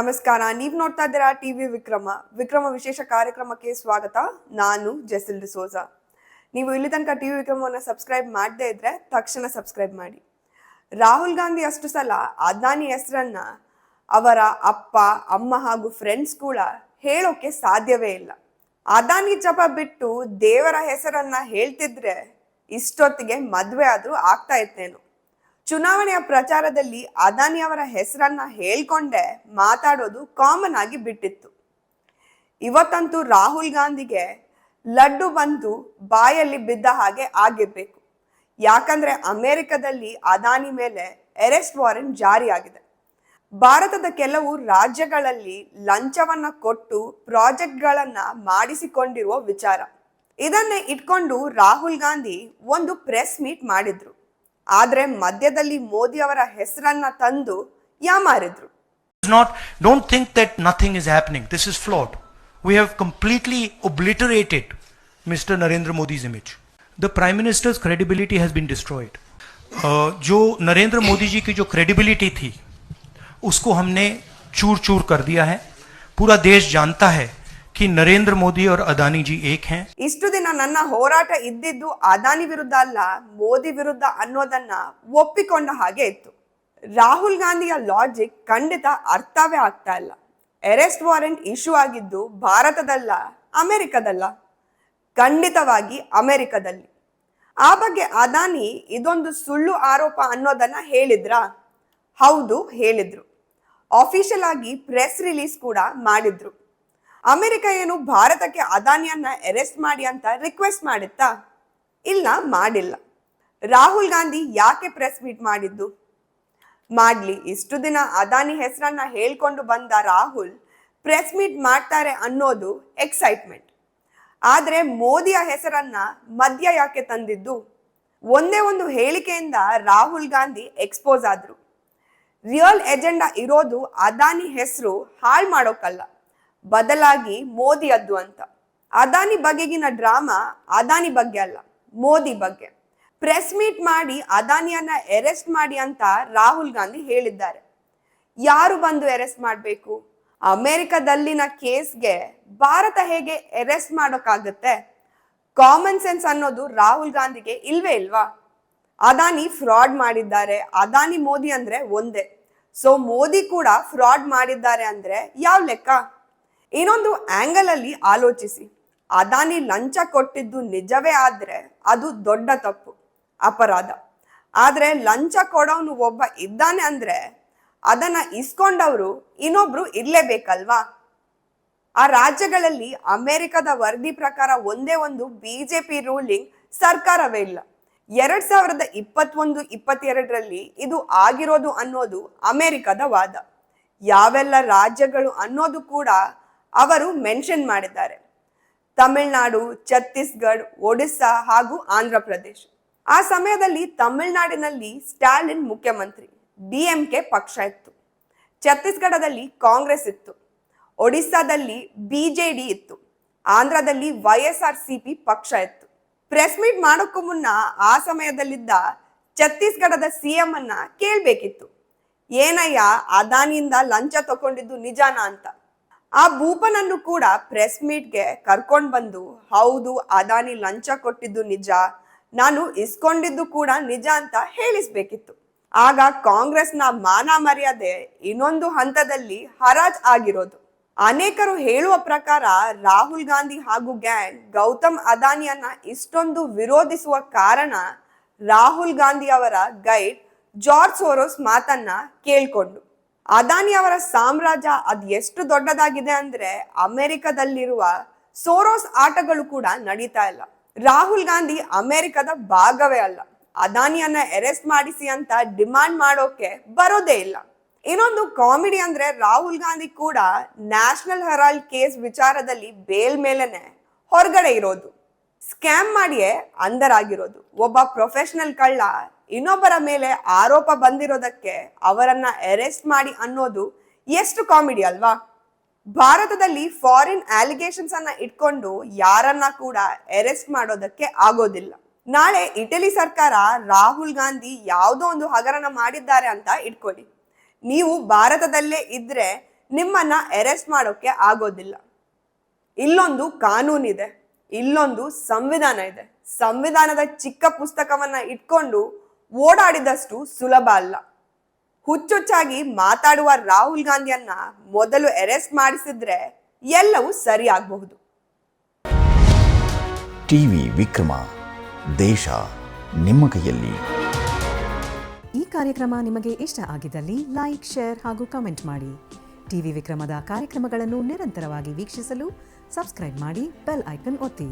ನಮಸ್ಕಾರ. ನೀವು ನೋಡ್ತಾ ಇದ್ದೀರಾ ಟಿವಿ ವಿಕ್ರಮ ವಿಶೇಷ ಕಾರ್ಯಕ್ರಮಕ್ಕೆ ಸ್ವಾಗತ. ನಾನು ಜೆಸಿಲ್ ಡಿಸೋಜ. ನೀವು ಇಲ್ಲಿ ತನಕ ಟಿವಿ ವಿಕ್ರಮವನ್ನು ಸಬ್ಸ್ಕ್ರೈಬ್ ಮಾಡದೇ ಇದ್ರೆ ತಕ್ಷಣ ಸಬ್ಸ್ಕ್ರೈಬ್ ಮಾಡಿ. ರಾಹುಲ್ ಗಾಂಧಿ ಅಷ್ಟು ಸಲ ಅದಾನಿ ಹೆಸರನ್ನ ಅವರ ಅಪ್ಪ ಅಮ್ಮ ಹಾಗೂ ಫ್ರೆಂಡ್ಸ್ ಕೂಡ ಹೇಳೋಕೆ ಸಾಧ್ಯವೇ ಇಲ್ಲ. ಅದಾನಿ ಜಪ ಬಿಟ್ಟು ದೇವರ ಹೆಸರನ್ನ ಹೇಳ್ತಿದ್ರೆ ಇಷ್ಟೊತ್ತಿಗೆ ಮದ್ವೆ ಆದ್ರೂ ಆಗ್ತಾ ಇತ್ತೇನು. ಚುನಾವಣೆಯ ಪ್ರಚಾರದಲ್ಲಿ ಅದಾನಿ ಅವರ ಹೆಸರನ್ನ ಹೇಳ್ಕೊಂಡೆ ಮಾತಾಡೋದು ಕಾಮನ್ ಆಗಿ ಬಿಟ್ಟಿತ್ತು. ಇವತ್ತಂತೂ ರಾಹುಲ್ ಗಾಂಧಿಗೆ ಲಡ್ಡು ಬಂದು ಬಾಯಲ್ಲಿ ಬಿದ್ದ ಹಾಗೆ ಆಗಿರ್ಬೇಕು. ಯಾಕಂದ್ರೆ ಅಮೆರಿಕದಲ್ಲಿ ಅದಾನಿ ಮೇಲೆ ಅರೆಸ್ಟ್ ವಾರೆಂಟ್ ಜಾರಿಯಾಗಿದೆ. ಭಾರತದ ಕೆಲವು ರಾಜ್ಯಗಳಲ್ಲಿ ಲಂಚವನ್ನ ಕೊಟ್ಟು ಪ್ರಾಜೆಕ್ಟ್ಗಳನ್ನ ಮಾಡಿಸಿಕೊಂಡಿರುವ ವಿಚಾರ. ಇದನ್ನೇ ಇಟ್ಕೊಂಡು ರಾಹುಲ್ ಗಾಂಧಿ ಒಂದು ಪ್ರೆಸ್ ಮೀಟ್ ಮಾಡಿದ್ರು. ಆದ್ರೆ ಮಧ್ಯದಲ್ಲಿ ಮೋದಿ ಅವರ ಹೆಸರನ್ನ ತಂದು ಯಾಮಾರಿದ್ರು. Don't think that nothing is happening. This is flawed. We have completely obliterated Mr. Narendra Modi's image. The Prime Minister's credibility has been destroyed. जो नरेंद्र मोदी जी की जो credibility थी उसको हमने चूर चूर कर दिया है. पूरा देश जानता है कि नरेंद्र मोदी और अदानी जी एक हैं. ಇಷ್ಟು ದಿನ ನನ್ನ ಹೋರಾಟ ಇದ್ದಿದ್ದು ಅದಾನಿ ವಿರುದ್ಧ ಅಲ್ಲ, ಮೋದಿ ವಿರುದ್ಧ ಅನ್ನೋದನ್ನ ಒಪ್ಪಿಕೊಂಡ ಹಾಗೆ ಇತ್ತು. ರಾಹುಲ್ ಗಾಂಧಿಯ ಲಾಜಿಕ್ ಖಂಡಿತ ಅರ್ಥವೇ ಆಗ್ತಾ ಇಲ್ಲ. ಅರೆಸ್ಟ್ ವಾರೆಂಟ್ ಇಶ್ಯೂ ಆಗಿದ್ದು ಭಾರತದಲ್ಲ, ಅಮೆರಿಕದಲ್ಲ, ಖಂಡಿತವಾಗಿ ಅಮೆರಿಕದಲ್ಲಿ. ಆ ಬಗ್ಗೆ ಅದಾನಿ ಇದೊಂದು ಸುಳ್ಳು ಆರೋಪ ಅನ್ನೋದನ್ನ ಹೇಳಿದ್ರಾ? ಹೌದು, ಹೇಳಿದ್ರು. ಆಫಿಷಿಯಲ್ ಆಗಿ ಪ್ರೆಸ್ ರಿಲೀಸ್ ಕೂಡ ಮಾಡಿದ್ರು. ಅಮೆರಿಕ ಏನು ಭಾರತಕ್ಕೆ ಅದಾನಿಯನ್ನ ಅರೆಸ್ಟ್ ಮಾಡಿ ಅಂತ ರಿಕ್ವೆಸ್ಟ್ ಮಾಡಿತ್ತಾ? ಇಲ್ಲ, ಮಾಡಿಲ್ಲ. ರಾಹುಲ್ ಗಾಂಧಿ ಯಾಕೆ ಪ್ರೆಸ್ ಮೀಟ್ ಮಾಡಿದ್ದು? ಮಾಡ್ಲಿ. ಇಷ್ಟು ದಿನ ಅದಾನಿ ಹೆಸರನ್ನ ಹೇಳ್ಕೊಂಡು ಬಂದ ರಾಹುಲ್ ಪ್ರೆಸ್ ಮೀಟ್ ಮಾಡ್ತಾರೆ ಅನ್ನೋದು ಎಕ್ಸೈಟ್ಮೆಂಟ್. ಆದ್ರೆ ಮೋದಿಯ ಹೆಸರನ್ನ ಮಧ್ಯ ಯಾಕೆ ತಂದಿದ್ದು? ಒಂದೇ ಒಂದು ಹೇಳಿಕೆಯಿಂದ ರಾಹುಲ್ ಗಾಂಧಿ ಎಕ್ಸ್ಪೋಸ್ ಆದ್ರು. ರಿಯಲ್ ಎಜೆಂಡಾ ಇರೋದು ಅದಾನಿ ಹೆಸರು ಹಾಳು ಮಾಡೋಕಲ್ಲ, ಬದಲಾಗಿ ಮೋದಿಯದ್ದು ಅಂತ. ಅದಾನಿ ಬಗೆಗಿನ ಡ್ರಾಮಾ ಅದಾನಿ ಬಗ್ಗೆ ಅಲ್ಲ, ಮೋದಿ ಬಗ್ಗೆ. ಪ್ರೆಸ್ ಮೀಟ್ ಮಾಡಿ ಅದಾನಿಯನ್ನ ಅರೆಸ್ಟ್ ಮಾಡಿ ಅಂತ ರಾಹುಲ್ ಗಾಂಧಿ ಹೇಳಿದ್ದಾರೆ. ಯಾರು ಬಂದು ಅರೆಸ್ಟ್ ಮಾಡಬೇಕು? ಅಮೆರಿಕದಲ್ಲಿನ ಕೇಸ್ಗೆ ಭಾರತ ಹೇಗೆ ಅರೆಸ್ಟ್ ಮಾಡೋಕ್ಕಾಗತ್ತೆ? ಕಾಮನ್ ಸೆನ್ಸ್ ಅನ್ನೋದು ರಾಹುಲ್ ಗಾಂಧಿಗೆ ಇಲ್ವೇ ಇಲ್ವಾ? ಅದಾನಿ ಫ್ರಾಡ್ ಮಾಡಿದ್ದಾರೆ, ಅದಾನಿ ಮೋದಿ ಅಂದ್ರೆ ಒಂದೇ. ಸೊ ಮೋದಿ ಕೂಡ ಫ್ರಾಡ್ ಮಾಡಿದ್ದಾರೆ ಅಂದ್ರೆ ಯಾವ ಲೆಕ್ಕ? ಇನ್ನೊಂದು ಆಂಗಲ್ ಅಲ್ಲಿ ಆಲೋಚಿಸಿ. ಅದಾನಿ ಲಂಚ ಕೊಟ್ಟಿದ್ದು ನಿಜವೇ ಆದ್ರೆ ಅದು ದೊಡ್ಡ ತಪ್ಪು, ಅಪರಾಧ. ಆದ್ರೆ ಲಂಚ ಕೊಡೋನು ಒಬ್ಬ ಇದ್ದಾನೆ ಅಂದ್ರೆ ಅದನ್ನ ಇಸ್ಕೊಂಡವ್ರು ಇನ್ನೊಬ್ರು ಇರ್ಲೇಬೇಕಲ್ವಾ? ಆ ರಾಜ್ಯಗಳಲ್ಲಿ ಅಮೆರಿಕದ ವರದಿ ಪ್ರಕಾರ ಒಂದೇ ಒಂದು ಬಿಜೆಪಿ ರೂಲಿಂಗ್ ಸರ್ಕಾರವೇ ಇಲ್ಲ. 2021-22ರಲ್ಲಿ ಇದು ಆಗಿರೋದು ಅನ್ನೋದು ಅಮೆರಿಕದ ವಾದ. ಯಾವೆಲ್ಲ ರಾಜ್ಯಗಳು ಅನ್ನೋದು ಕೂಡ ಅವರು ಮೆನ್ಷನ್ ಮಾಡಿದ್ದಾರೆ. ತಮಿಳುನಾಡು, ಛತ್ತೀಸ್ಗಢ, ಒಡಿಸ್ಸಾ ಹಾಗೂ ಆಂಧ್ರ ಪ್ರದೇಶ್. ಆ ಸಮಯದಲ್ಲಿ ತಮಿಳುನಾಡಿನಲ್ಲಿ ಸ್ಟಾಲಿನ್ ಮುಖ್ಯಮಂತ್ರಿ, DMK ಪಕ್ಷ ಇತ್ತು. ಛತ್ತೀಸ್ಗಢದಲ್ಲಿ ಕಾಂಗ್ರೆಸ್ ಇತ್ತು. ಒಡಿಸ್ಸಾದಲ್ಲಿ BJD ಇತ್ತು. ಆಂಧ್ರದಲ್ಲಿ YSRCP ಪಕ್ಷ ಇತ್ತು. ಪ್ರೆಸ್ ಮೀಟ್ ಮಾಡೋಕ್ಕೂ ಮುನ್ನ ಆ ಸಮಯದಲ್ಲಿದ್ದ ಛತ್ತೀಸ್ಗಢದ CM ಅನ್ನ ಕೇಳ್ಬೇಕಿತ್ತು, ಏನಯ್ಯ ಅದಾನಿಯಿಂದ ಲಂಚ ತಗೊಂಡಿದ್ದು ನಿಜಾನಾ ಅಂತ. ಆ ಭೂಪನನ್ನು ಕೂಡ ಪ್ರೆಸ್ ಮೀಟ್ಗೆ ಕರ್ಕೊಂಡ್ ಬಂದು ಹೌದು ಅದಾನಿ ಲಂಚ ಕೊಟ್ಟಿದ್ದು ನಿಜ, ನಾನು ಇಸ್ಕೊಂಡಿದ್ದು ಕೂಡ ನಿಜ ಅಂತ ಹೇಳಿಸ್ಬೇಕಿತ್ತು. ಆಗ ಕಾಂಗ್ರೆಸ್ನ ಮಾನ ಮರ್ಯಾದೆ ಇನ್ನೊಂದು ಹಂತದಲ್ಲಿ ಹರಾಜ್ ಆಗಿರೋದು. ಅನೇಕರು ಹೇಳುವ ಪ್ರಕಾರ ರಾಹುಲ್ ಗಾಂಧಿ ಹಾಗೂ ಗ್ಯಾಂಗ್ ಗೌತಮ್ ಅದಾನಿಯನ್ನ ಇಷ್ಟೊಂದು ವಿರೋಧಿಸುವ ಕಾರಣ ರಾಹುಲ್ ಗಾಂಧಿ ಅವರ ಗೈಡ್ ಜಾರ್ಜ್ ಸೋರೋಸ್ ಮಾತನ್ನ ಕೇಳ್ಕೊಂಡು. ಅದಾನಿ ಅವರ ಸಾಮ್ರಾಜ್ಯ ಅದ್ ಎಷ್ಟು ದೊಡ್ಡದಾಗಿದೆ ಅಂದ್ರೆ ಅಮೆರಿಕದಲ್ಲಿರುವ ಸೋರೋಸ್ ಆಟಗಳು ಕೂಡ ನಡೀತಾ ಇಲ್ಲ. ರಾಹುಲ್ ಗಾಂಧಿ ಅಮೆರಿಕದ ಭಾಗವೇ ಅಲ್ಲ. ಅದಾನಿಯನ್ನ ಅರೆಸ್ಟ್ ಮಾಡಿಸಿ ಅಂತ ಡಿಮಾಂಡ್ ಮಾಡೋಕೆ ಬರೋದೇ ಇಲ್ಲ. ಇನ್ನೊಂದು ಕಾಮಿಡಿ ಅಂದ್ರೆ ರಾಹುಲ್ ಗಾಂಧಿ ಕೂಡ ನ್ಯಾಷನಲ್ ಹೆರಾಲ್ಡ್ ಕೇಸ್ ವಿಚಾರದಲ್ಲಿ ಬೇಲ್ ಮೇಲೆನೆ ಹೊರಗಡೆ ಇರೋದು, ಸ್ಕ್ಯಾಮ್ ಮಾಡಿಯೇ ಅಂದರಾಗಿರೋದು. ಒಬ್ಬ ಪ್ರೊಫೆಷನಲ್ ಕಳ್ಳ ಇನ್ನೊಬ್ಬರ ಮೇಲೆ ಆರೋಪ ಬಂದಿರೋದಕ್ಕೆ ಅವರನ್ನ ಅರೆಸ್ಟ್ ಮಾಡಿ ಅನ್ನೋದು ಎಷ್ಟು ಕಾಮಿಡಿ ಅಲ್ವಾ? ಭಾರತದಲ್ಲಿ ಫಾರಿನ್ ಅಲಿಗೇಷನ್ಸ್ ಅನ್ನ ಇಟ್ಕೊಂಡು ಯಾರನ್ನ ಕೂಡ ಅರೆಸ್ಟ್ ಮಾಡೋದಕ್ಕೆ ಆಗೋದಿಲ್ಲ. ನಾಳೆ ಇಟಲಿ ಸರ್ಕಾರ ರಾಹುಲ್ ಗಾಂಧಿ ಯಾವುದೋ ಒಂದು ಹಗರಣ ಮಾಡಿದ್ದಾರೆ ಅಂತ ಇಟ್ಕೊಳ್ಳಿ. ನೀವು ಭಾರತದಲ್ಲೇ ಇದ್ರೆ ನಿಮ್ಮನ್ನ ಅರೆಸ್ಟ್ ಮಾಡೋಕೆ ಆಗೋದಿಲ್ಲ. ಇಲ್ಲೊಂದು ಕಾನೂನಿದೆ, ಇಲ್ಲೊಂದು ಸಂವಿಧಾನ ಇದೆ. ಸಂವಿಧಾನದ ಚಿಕ್ಕ ಪುಸ್ತಕವನ್ನ ಇಟ್ಕೊಂಡು ಓಡಾಡಿದಷ್ಟು ಸುಲಭ ಅಲ್ಲ. ಹುಚ್ಚುಚ್ಚಾಗಿ ಮಾತಾಡುವ ರಾಹುಲ್ ಗಾಂಧಿಯನ್ನ ಮೊದಲು ಅರೆಸ್ಟ್ ಮಾಡಿಸಿದ್ರೆ ಎಲ್ಲವೂ ಸರಿ ಆಗಬಹುದು. ಟಿವಿ ವಿಕ್ರಮ, ದೇಶ ನಿಮ್ಮ ಕೈಯಲ್ಲಿ. ಈ ಕಾರ್ಯಕ್ರಮ ನಿಮಗೆ ಇಷ್ಟ ಆಗಿದ್ದಲ್ಲಿ ಲೈಕ್, ಶೇರ್ ಹಾಗೂ ಕಮೆಂಟ್ ಮಾಡಿ. ಟಿವಿ ವಿಕ್ರಮದ ಕಾರ್ಯಕ್ರಮಗಳನ್ನು ನಿರಂತರವಾಗಿ ವೀಕ್ಷಿಸಲು ಸಬ್ಸ್ಕ್ರೈಬ್ ಮಾಡಿ, ಬೆಲ್ ಐಕನ್ ಒತ್ತಿ.